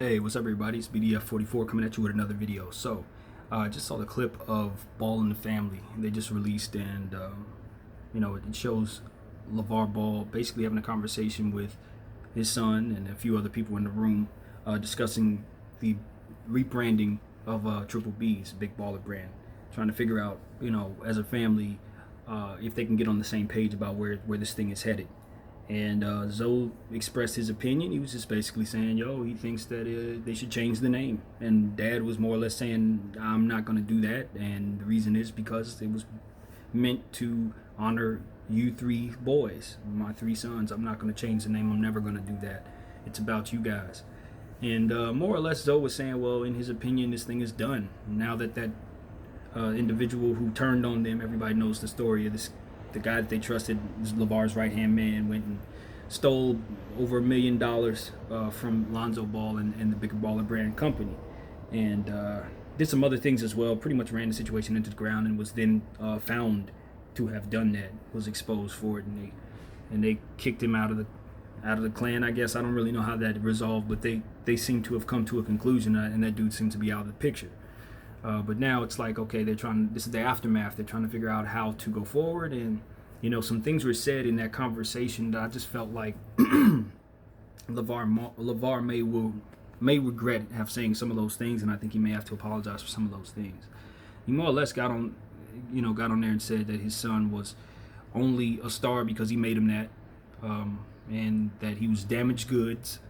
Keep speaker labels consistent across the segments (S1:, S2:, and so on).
S1: Hey, what's up, everybody? It's BDF44 coming at you with another video. I just saw the clip of Ball in the Family they just released, and it shows LeVar Ball basically having a conversation with his son and a few other people in the room, discussing the rebranding of Triple B's Big Baller brand, trying to figure out, as a family, if they can get on the same page about where this thing is headed. And Zoe expressed his opinion. He was just basically saying, he thinks that they should change the name. And Dad was more or less saying, I'm not going to do that. And the reason is because it was meant to honor you three boys, my three sons. I'm not going to change the name. I'm never going to do that. It's about you guys. And more or less, Zoe was saying, well, in his opinion, this thing is done. Now that individual who turned on them, everybody knows the story of this. The guy that they trusted, LeVar's right-hand man, went and stole over $1 million from Lonzo Ball and the Big Baller brand company, and did some other things as well. Pretty much ran the situation into the ground, and was then found to have done that. Was exposed for it, and they kicked him out of the clan. I guess I don't really know how that resolved, but they seem to have come to a conclusion, and that dude seemed to be out of the picture. But now it's like, okay, this is the aftermath. They're trying to figure out how to go forward. And, some things were said in that conversation that I just felt like LeVar may regret have saying some of those things. And I think he may have to apologize for some of those things. He more or less got on there and said that his son was only a star because he made him that, and that he was damaged goods.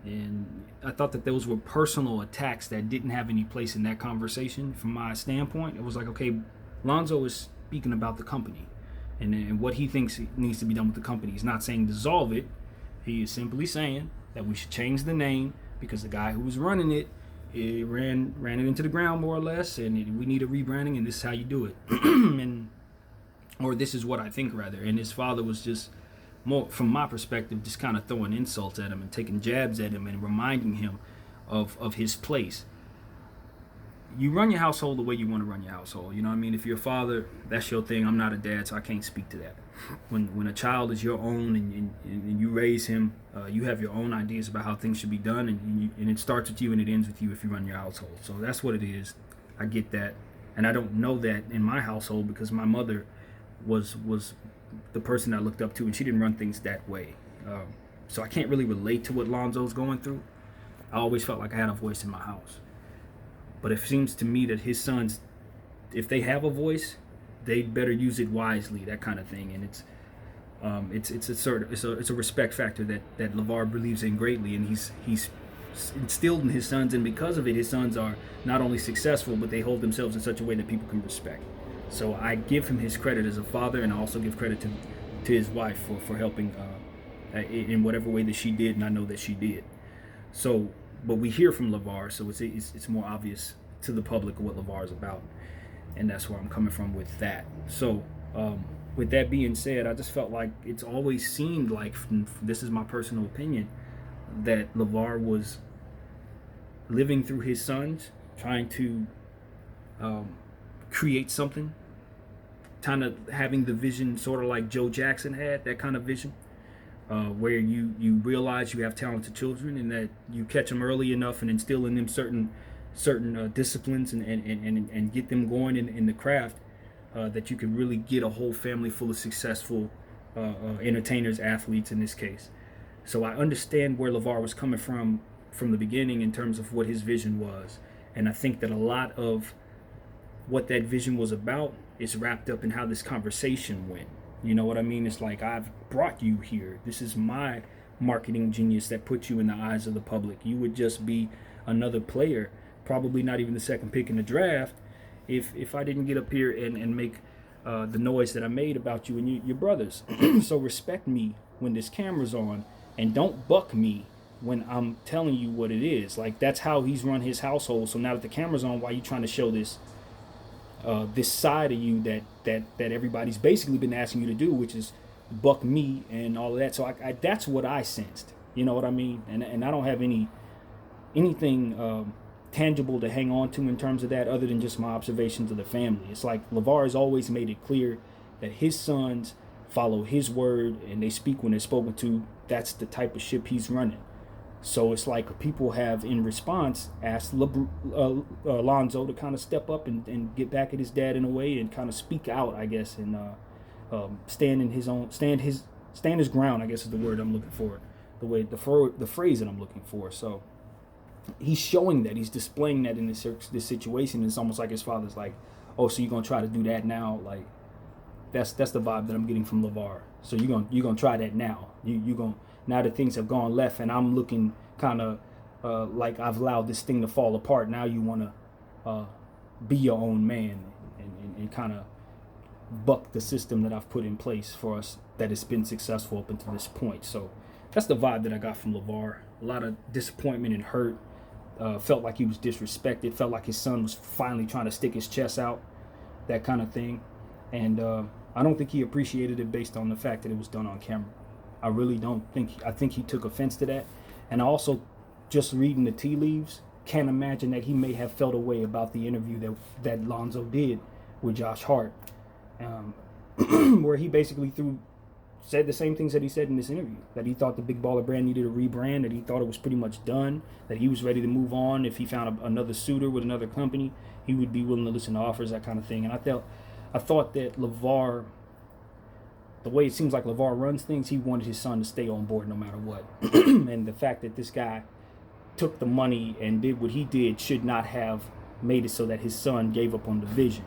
S1: And I thought that those were personal attacks that didn't have any place in that conversation. From my standpoint, it was like, okay, Lonzo is speaking about the company and what he thinks needs to be done with the company. He's not saying dissolve it. He is simply saying that we should change the name because the guy who was running it, ran it into the ground more or less, and we need a rebranding, and this is how you do it. Or this is what I think, rather. And his father was just, more from my perspective, just kind of throwing insults at him and taking jabs at him and reminding him of his place. You run your household the way you want to run your household. You know what I mean? If you're a father, that's your thing. I'm not a dad, so I can't speak to that. When a child is your own and you raise him, you have your own ideas about how things should be done, and it starts with you and it ends with you if you run your household. So that's what it is. I get that. And I don't know that in my household because my mother was the person I looked up to, and she didn't run things that way. So I can't really relate to what Lonzo's going through. I always felt like I had a voice in my house. But it seems to me that his sons, if they have a voice, they'd better use it wisely, that kind of thing. And it's a respect factor that LeVar believes in greatly, and he's instilled in his sons, and because of it, his sons are not only successful, but they hold themselves in such a way that people can respect. So I give him his credit as a father, and I also give credit to his wife for helping in whatever way that she did, and I know that she did. So, but we hear from LeVar, so it's more obvious to the public what LeVar is about, and that's where I'm coming from with that. So, with that being said, I just felt like it's always seemed like, this is my personal opinion, that LeVar was living through his sons, trying to create something, kind of having the vision sort of like Joe Jackson had, that kind of vision, where you realize you have talented children and that you catch them early enough and instill in them certain disciplines and get them going in the craft, that you can really get a whole family full of successful entertainers, athletes in this case. So I understand where LeVar was coming from the beginning in terms of what his vision was, and I think that a lot of what that vision was about is wrapped up in how this conversation went. You know what I mean? It's like, I've brought you here. This is my marketing genius that put you in the eyes of the public. You would just be another player, probably not even the second pick in the draft, if I didn't get up here and make the noise that I made about you and your brothers. So respect me when this camera's on, and don't buck me when I'm telling you what it is. Like, that's how he's run his household. So now that the camera's on, why are you trying to show this side of you that everybody's basically been asking you to do, which is buck me and all of that? So I that's what I sensed. You know what I mean? And I don't have anything tangible to hang on to in terms of that, other than just my observations of the family. It's like LeVar has always made it clear that his sons follow his word and they speak when they're spoken to. That's the type of ship he's running. So it's like people have, in response, asked Lonzo to kind of step up and get back at his dad in a way and kind of speak out, I guess, and stand his ground, I guess is the word I'm looking for, the phrase that I'm looking for. So he's showing that, he's displaying that in this situation. It's almost like his father's like, oh, so you're gonna try to do that now? Like that's the vibe that I'm getting from Lavar. So you're gonna try that now? You gonna, now that things have gone left and I'm looking kind of like I've allowed this thing to fall apart, now you want to be your own man and kind of buck the system that I've put in place for us that has been successful up until this point. So that's the vibe that I got from Lavar. A lot of disappointment and hurt. Felt like he was disrespected. Felt like his son was finally trying to stick his chest out, that kind of thing. And I don't think he appreciated it based on the fact that it was done on camera. I really don't think. I think he took offense to that. And I also, just reading the tea leaves, can't imagine that he may have felt a way about the interview that Lonzo did with Josh Hart, where he basically said the same things that he said in this interview, that he thought the Big Baller brand needed a rebrand, that he thought it was pretty much done, that he was ready to move on. If he found another suitor with another company, he would be willing to listen to offers, that kind of thing. And I thought that Lavar, the way it seems like Lavar runs things, he wanted his son to stay on board no matter what. And the fact that this guy took the money and did what he did should not have made it so that his son gave up on the vision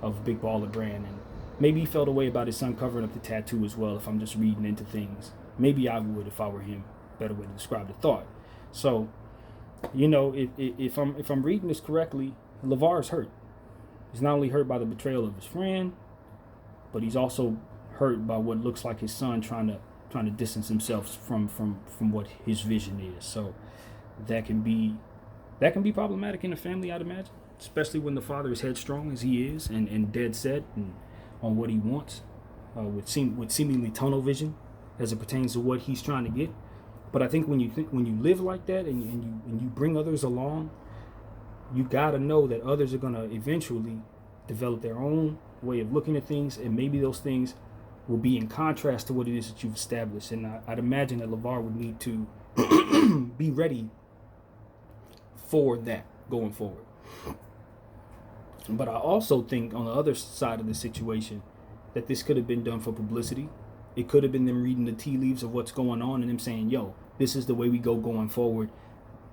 S1: of Big Baller brand. And maybe he felt a way about his son covering up the tattoo as well, if I'm just reading into things. Maybe I would if I were him. Better way to describe the thought. So, if I'm reading this correctly, Lavar is hurt. He's not only hurt by the betrayal of his friend, but he's also hurt by what looks like his son trying to distance himself from what his vision is. So that can be problematic in a family, I'd imagine, especially when the father is headstrong as he is and dead set and on what he wants, with seemingly tunnel vision as it pertains to what he's trying to get. But I think when you live like that and you bring others along, you gotta know that others are gonna eventually develop their own way of looking at things, and maybe those things will be in contrast to what it is that you've established. And I'd imagine that Lavar would need to be ready for that going forward. But I also think on the other side of the situation that this could have been done for publicity. It could have been them reading the tea leaves of what's going on and them saying, yo, this is the way we go going forward.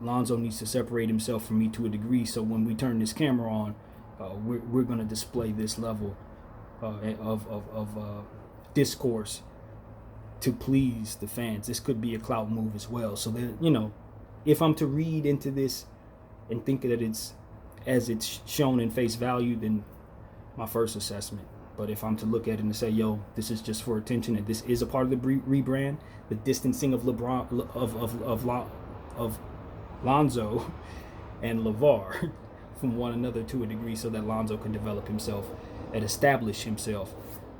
S1: Lonzo needs to separate himself from me to a degree, so when we turn this camera on, we're going to display this level of discourse to please the fans. This could be a clout move as well. So that, if I'm to read into this and think that it's as it's shown in face value, then my first assessment. But if I'm to look at it and say, yo, this is just for attention, and this is a part of the rebrand, the distancing of Lonzo and Lavar from one another to a degree, so that Lonzo can develop himself and establish himself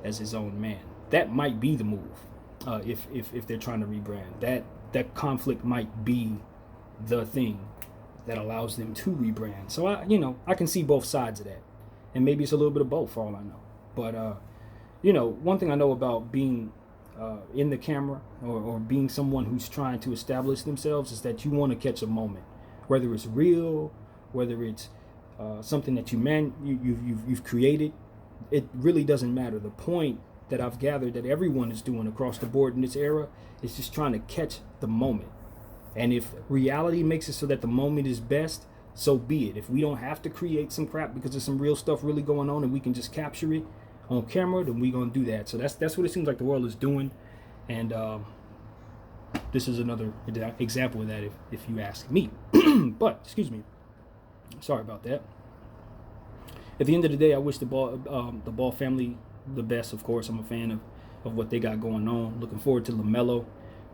S1: as his own man. That might be the move. If they're trying to rebrand, that conflict might be the thing that allows them to rebrand. So I can see both sides of that, and maybe it's a little bit of both for all I know. But one thing I know about being in the camera or being someone who's trying to establish themselves is that you want to catch a moment, whether it's real, whether it's something that you've created. It really doesn't matter. The point that I've gathered that everyone is doing across the board in this era is just trying to catch the moment. And if reality makes it so that the moment is best, so be it. If we don't have to create some crap because there's some real stuff really going on and we can just capture it on camera, then we're going to do that. So that's what it seems like the world is doing. And this is another example of that, if you ask me. But, excuse me. Sorry about that. At the end of the day, I wish the Ball family the best, of course. I'm a fan of what they got going on. Looking forward to LaMelo.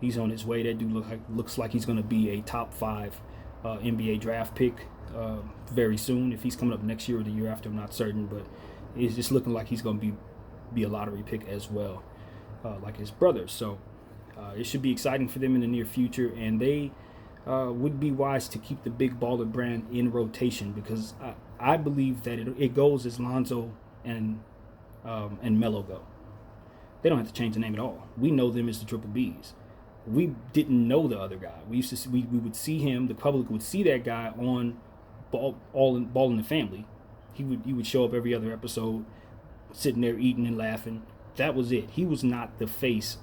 S1: He's on his way. That dude looks like he's going to be a top 5 NBA draft pick very soon. If he's coming up next year or the year after, I'm not certain. But it's just looking like he's going to be a lottery pick as well, like his brothers. So it should be exciting for them in the near future. And they would be wise to keep the Big Baller brand in rotation, because I believe that it goes as Lonzo and Melo go. They don't have to change the name at all. We know them as the Triple Bs. we didn't know the other guy. We used to see, we would see him. The public would see that guy on Ball in the Family. He would show up every other episode, sitting there eating and laughing. That was it. He was not the face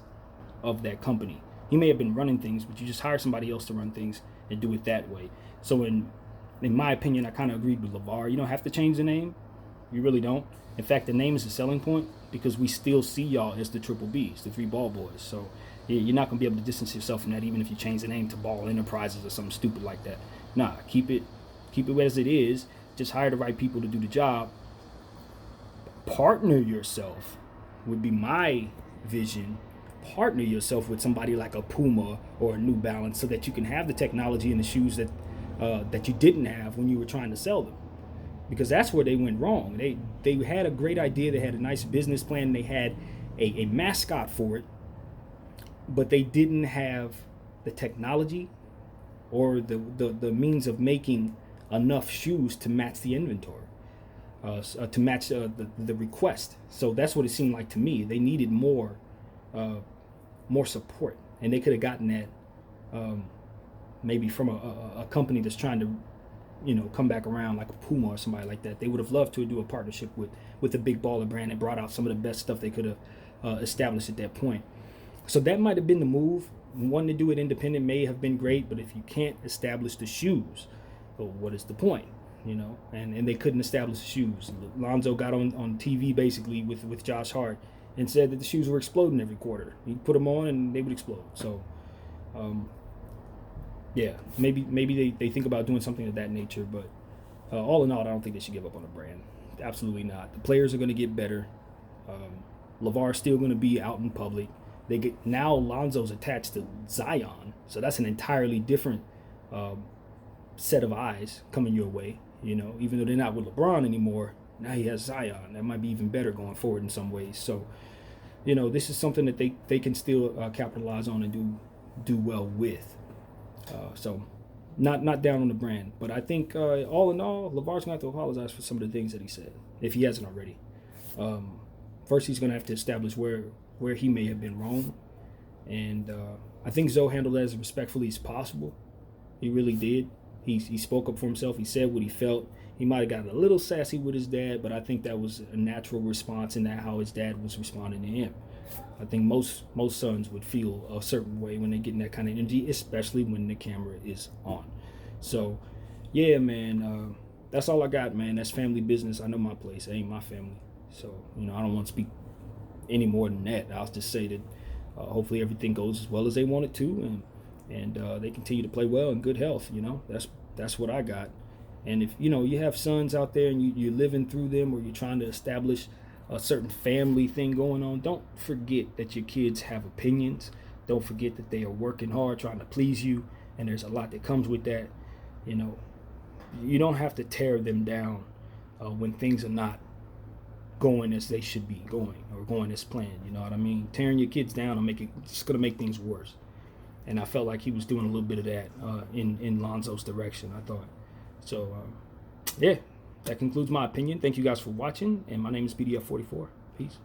S1: of that company. He may have been running things, but you just hire somebody else to run things and do it that way. So in my opinion, I kind of agreed with Lavar. You don't have to change the name. You really don't. In fact, the name is a selling point because we still see y'all as the Triple Bs, the Three Ball Boys. So you're not going to be able to distance yourself from that, even if you change the name to Ball Enterprises or something stupid like that. Nah, keep it as it is. Just hire the right people to do the job. Partner yourself would be my vision. Partner yourself with somebody like a Puma or a New Balance so that you can have the technology and the shoes that you didn't have when you were trying to sell them. Because that's where they went wrong. They had a great idea. They had a nice business plan. They had a mascot for it. But they didn't have the technology or the means of making enough shoes to match the inventory, to match the request. So that's what it seemed like to me. They needed more support, and they could have gotten that maybe from a company that's trying to come back around, like a Puma or somebody like that. They would have loved to do a partnership with the big baller brand and brought out some of the best stuff they could have established at that point. So that might have been the move. Wanting to do it independent may have been great, but if you can't establish the shoes, well, what is the point? And they couldn't establish the shoes. Lonzo got on TV basically with Josh Hart and said that the shoes were exploding every quarter. He'd put them on and they would explode. So yeah, maybe they think about doing something of that nature, but all in all, I don't think they should give up on the brand. Absolutely not. The players are going to get better. LaVar's still going to be out in public. Now Lonzo's attached to Zion, so that's an entirely different set of eyes coming your way. Even though they're not with LeBron anymore, now he has Zion. That might be even better going forward in some ways. So, this is something that they can still capitalize on and do well with. So, not down on the brand, but I think all in all, LaVar's gonna have to apologize for some of the things that he said if he hasn't already. First, he's gonna have to establish where he may have been wrong, and I think Zoe handled that as respectfully as possible. He really did. He spoke up for himself. He said what he felt. He might have gotten a little sassy with his dad, but I think that was a natural response in that how his dad was responding to him. I think most sons would feel a certain way when they're getting that kind of energy, especially when the camera is on. So, yeah, man, that's all I got, man. That's family business. I know my place. It ain't my family. So, I don't want to speak any more than that. I'll just say that hopefully everything goes as well as they want it to, and they continue to play well in good health. That's what I got. And if you have sons out there and you're living through them, or you're trying to establish a certain family thing going on, don't forget that your kids have opinions. Don't forget that they are working hard trying to please you, and there's a lot that comes with that. You don't have to tear them down when things are not going as they should be going, or going as planned. You know what I mean? Tearing your kids down and it's going to make things worse. And I felt like he was doing a little bit of that in Lonzo's direction, I thought. So, yeah, that concludes my opinion. Thank you guys for watching, and my name is BDF44. Peace.